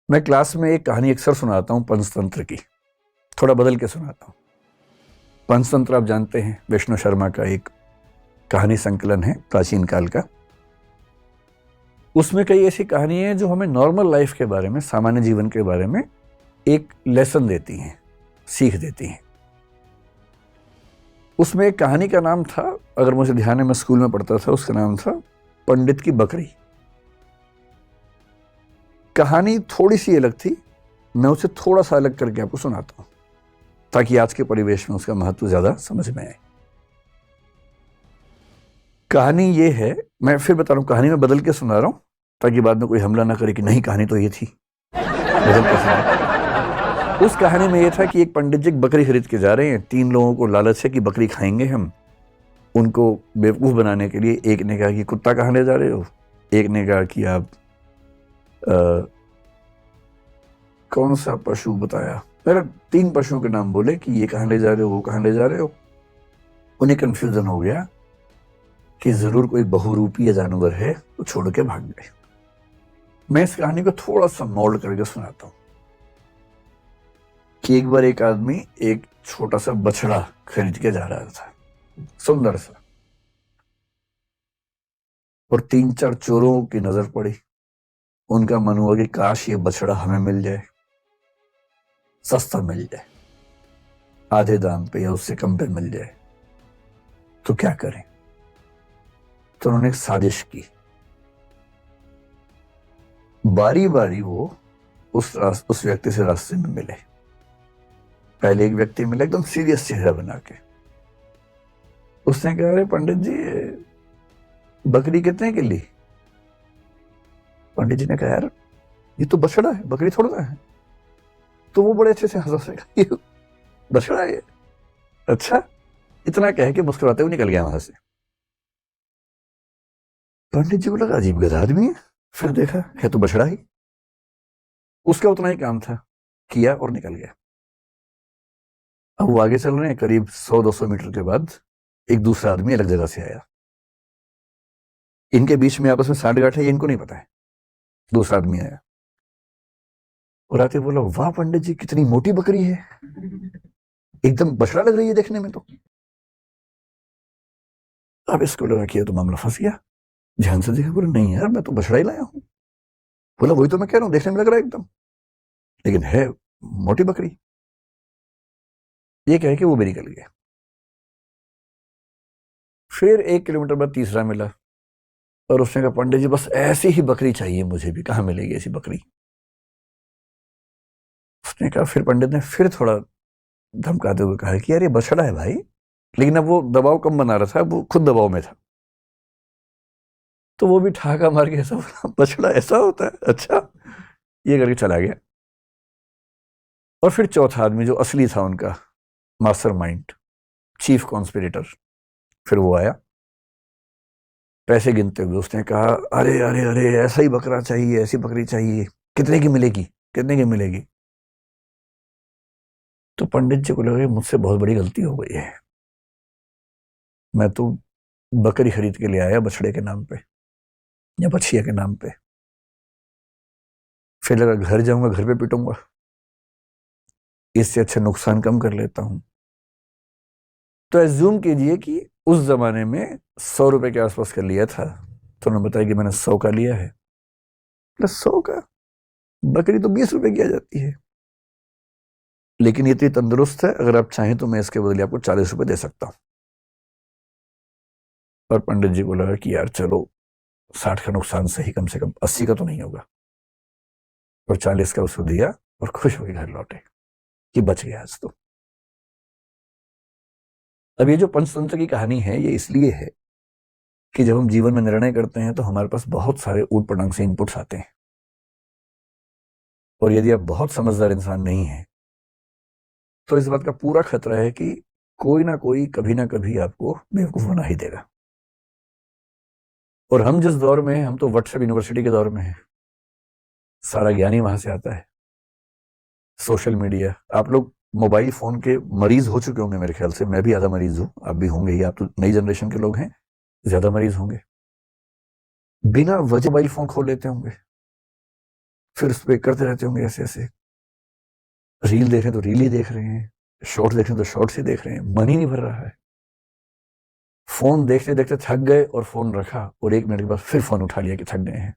मैं क्लास में एक कहानी अक्सर सुनाता हूं पंचतंत्र की। थोड़ा बदल के सुनाता हूं। पंचतंत्र आप जानते हैं, विष्णु शर्मा का एक कहानी संकलन है प्राचीन काल का। उसमें कई ऐसी कहानी है जो हमें नॉर्मल लाइफ के बारे में, सामान्य जीवन के बारे में एक लेसन देती हैं, सीख देती हैं। उसमें एक कहानी का नाम था, अगर मुझे ध्यान है, मैं स्कूल में पढ़ता था, उसका नाम था पंडित की बकरी। कहानी थोड़ी सी अलग थी, मैं उसे थोड़ा सा अलग करके आपको सुनाता हूं ताकि आज के परिवेश में उसका महत्व ज्यादा समझ में आए। कहानी ये है, मैं फिर बता रहा हूं, कहानी में बदल के सुना रहा हूं ताकि बाद में कोई हमला ना करे कि नहीं कहानी तो ये थी, बदल के सुना। उस कहानी में ये था कि एक पंडित जी बकरी खरीद के जा रहे हैं। 3 लोगों को लालच है कि बकरी खाएंगे हम। उनको बेवकूफ बनाने के लिए एक ने कहा कि कुत्ता कहाँ ले जा रहे हो, एक ने कहा कि आप कौन सा पशु बताया, मेरा 3 पशुओं के नाम बोले कि ये कहाँ ले जा रहे हो, वो कहाँ ले जा रहे हो। उन्हें कंफ्यूजन हो गया कि जरूर कोई बहुरूपी जानवर है, तो छोड़ के भाग गए। मैं इस कहानी को थोड़ा सा मोल्ड करके सुनाता हूं कि एक बार एक आदमी एक छोटा सा बछड़ा खरीद के जा रहा था, सुंदर सा, और 3-4 चोरों की नजर पड़ी। उनका मन हुआ कि काश ये बछड़ा हमें मिल जाए, सस्ता मिल जाए, आधे दाम पे या उससे कम पे मिल जाए, तो क्या करें। तो उन्होंने एक साजिश की। बारी बारी वो उस व्यक्ति से रास्ते में मिले। पहले एक व्यक्ति मिला एकदम सीरियस चेहरा बना के। उसने कहा, अरे पंडित जी, बकरी कितने की ली। पंडित जी ने कहा, यार ये तो बछड़ा है, बकरी थोड़ा है। तो वो बड़े अच्छे से हंस रहा, ये बछड़ा है, अच्छा, इतना कह के मुस्कुराते हुए निकल गया वहां से। पंडित जी को लगा अजीब गधा आदमी है, फिर देखा है तो बछड़ा ही। उसका उतना ही काम था, किया और निकल गया। अब वो आगे चल रहे हैं, करीब 100-200 मीटर के बाद एक दूसरा आदमी अलग जगह से आया। इनके बीच में आपस में सांठ-गांठ है, ये इनको नहीं पता है। दूसरा आदमी आया और आके बोला, वाह पंडित जी, कितनी मोटी बकरी है, एकदम बछड़ा लग रही है देखने में तो। अब इसको लगा कि ये तो मामला फंस गया। ध्यान से देखा, बोला नहीं यार, मैं तो बछड़ा ही लाया हूं। बोला वही तो मैं कह रहा हूं, देखने में लग रहा है एकदम, लेकिन है मोटी बकरी। ये कह के वो भी निकल गया। फिर 1 किलोमीटर बाद तीसरा मिला और उसने कहा, पंडित जी बस ऐसी ही बकरी चाहिए मुझे भी, कहां मिलेगी ऐसी बकरी। उसने कहा, फिर पंडित ने फिर थोड़ा धमकाते हुए कहा कि यार ये बछड़ा है भाई, लेकिन अब वो दबाव कम बना रहा था, वो खुद दबाव में था। तो वो भी ठहाका मार के ऐसा बोला, बछड़ा ऐसा होता है, अच्छा, ये करके चला गया। और फिर चौथा आदमी जो असली था उनका मास्टरमाइंड, चीफ कॉन्स्पिरेटर, फिर वो आया पैसे गिनते हुए। उसने कहा, अरे अरे अरे, ऐसा ही बकरा चाहिए, ऐसी बकरी चाहिए, कितने की मिलेगी, कितने की मिलेगी। तो पंडित जी को लगा मुझसे बहुत बड़ी गलती हो गई है, मैं तो बकरी खरीद के ले आया बछड़े के नाम पे या बछिया के नाम पे। फिर लगा घर जाऊंगा, घर पे पिटूंगा, इससे अच्छा नुकसान कम कर लेता हूं। तो एज्यूम कीजिए कि उस जमाने में 100 रुपए के आसपास का लिया था, तो उन्होंने बताया कि मैंने 100 का लिया है। प्लस 100 का, बकरी तो 20 रुपए की आ जाती है, लेकिन ये इतनी तंदुरुस्त है, अगर आप चाहें तो मैं इसके बदले आपको 40 रुपए दे सकता हूं। और पंडित जी को लगा कि यार चलो, 60 का नुकसान सही, कम से कम 80 का तो नहीं होगा। और 40 का उसको दिया और खुश होकर घर लौटे कि बच गया आज तो। अब ये जो पंचतंत्र की कहानी है, ये इसलिए है कि जब हम जीवन में निर्णय करते हैं तो हमारे पास बहुत सारे ऊट पटांग से इनपुट्स आते हैं, और यदि आप बहुत समझदार इंसान नहीं हैं तो इस बात का पूरा खतरा है कि कोई ना कोई कभी ना कभी आपको बेवकूफ बना ही देगा। और हम जिस दौर में हैं, हम तो व्हाट्सएप यूनिवर्सिटी के दौर में हैं, सारा ज्ञान ही वहां से आता है। सोशल मीडिया, आप लोग मोबाइल फोन के मरीज हो चुके होंगे मेरे ख्याल से, मैं भी ज्यादा मरीज हूं, आप भी होंगे ही, आप तो नई जनरेशन के लोग हैं, ज्यादा मरीज होंगे। बिना वजह मोबाइल फोन खोल लेते होंगे, फिर उस पर करते रहते होंगे ऐसे ऐसे, रील देख रहे हैं तो रील ही देख रहे हैं, शॉर्ट्स देख रहे हैं तो शॉर्ट्स ही देख रहे हैं, मन ही नहीं भर रहा है। फोन देखते देखते थक गए और फोन रखा और 1 मिनट के बाद फिर फोन उठा लिया कि थक गए हैं।